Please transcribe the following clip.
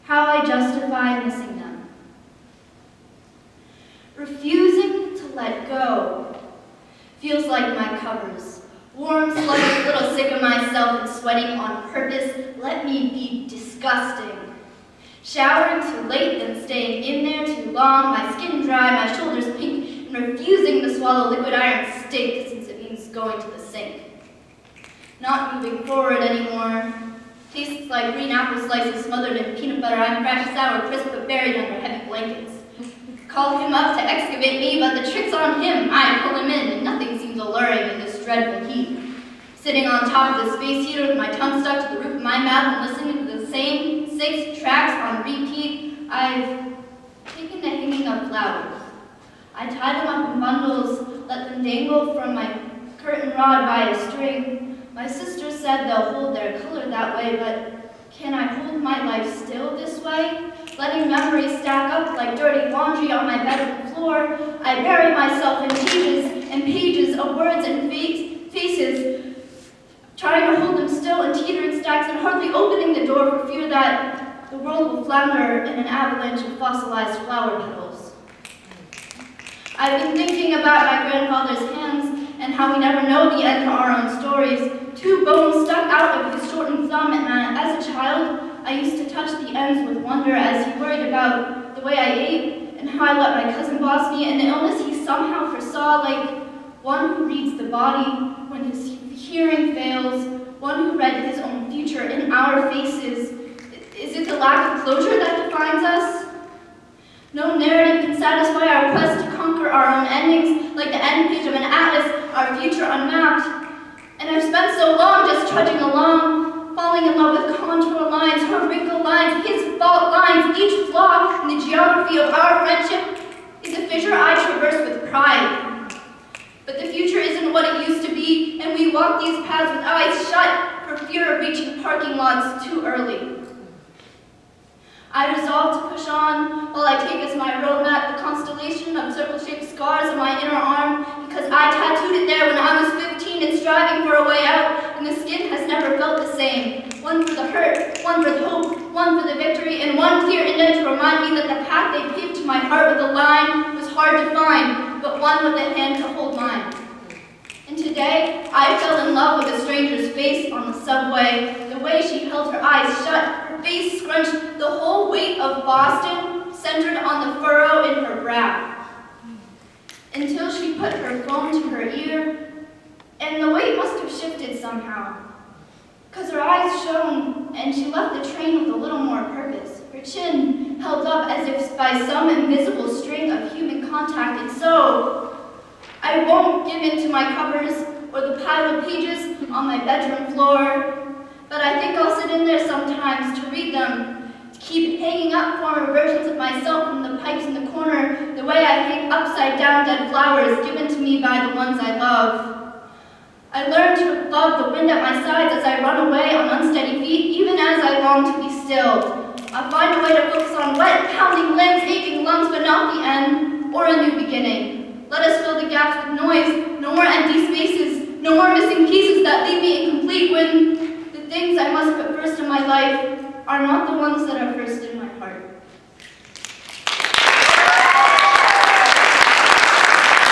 how I justify missing them. Refusing to let go feels like my covers. Warm, sluggish, little sick of myself and sweating on purpose. Let me be disgusting. Showering too late, then staying in there too long, my skin dry, my shoulders pink, and refusing to swallow liquid iron steak since it means going to the sink. Not moving forward anymore. Tastes like green apple slices smothered in peanut butter. I'm fresh, sour, crisp, but buried under heavy blankets. Call him up to excavate me, but the trick's on him. I pull him in, and nothing seems alluring in this dreadful heat. Sitting on top of the space heater with my tongue stuck to the roof of my mouth and listening to the same 6 tracks on repeat, I've taken to hanging up flowers. I tie them up in bundles, let them dangle from my curtain rod by a string. My sister said they'll hold their color that way, but can I hold my life still this way? Letting memories stack up like dirty laundry on my bedroom floor, I bury myself in pages and pages of words and faces, trying to hold them still in teetering stacks and hardly opening the door for fear that the world will flounder in an avalanche of fossilized flower petals. I've been thinking about my grandfather's hands and how we never know the end to our own stories. 2 bones stuck out of his shortened thumb, and as a child, I used to touch the ends with wonder as he worried about the way I ate and how I let my cousin boss me, and the illness he somehow foresaw, like one who reads the body when his hearing fails, one who read his own future in our faces. Is it the lack of closure that defines us? No narrative can satisfy our quest to conquer our own endings, like the end page of an atlas, our future unmapped. And I've spent so long just trudging along, falling in love with contour lines, her wrinkle lines, his fault lines. Each flaw in the geography of our friendship is a fissure I traverse with pride. But the future isn't what it used to be, and we walk these paths with eyes shut for fear of reaching parking lots too early. I resolve to push on while I take as my roadmap the constellation of circle-shaped scars on my inner arm, because I tattooed it there when I was 15 and striving for a way out, and the skin has never felt the same. One for the hurt, one for the hope, one for the victory, and one clear indent to remind me that the path they paved to my heart with a line was hard to find, but one with a hand to hold mine. And today, I fell in love with a stranger's face on the subway, the way she held her eyes shut, her face scrunched, the whole weight of Boston centered on the furrow in her brow. Until she put her phone to her ear, and the weight must have shifted somehow, because her eyes shone, and she left the train with a little more purpose, her chin held up as if by some invisible string of human contact, and so I won't give in to my covers or the pile of pages on my bedroom floor, but I think I'll sit in there sometimes to read them, to keep hanging up former versions of myself from the pipes in the corner, the way I hang upside down dead flowers given to me by the ones I love. I learn to love the wind at my sides as I run away on unsteady feet, even as I long to be still. I'll find a way to focus on wet, pounding limbs, aching lungs, but not the end, or a new beginning. Let us fill the gaps with noise, no more empty spaces, no more missing pieces that leave me incomplete when the things I must put first in my life are not the ones that are first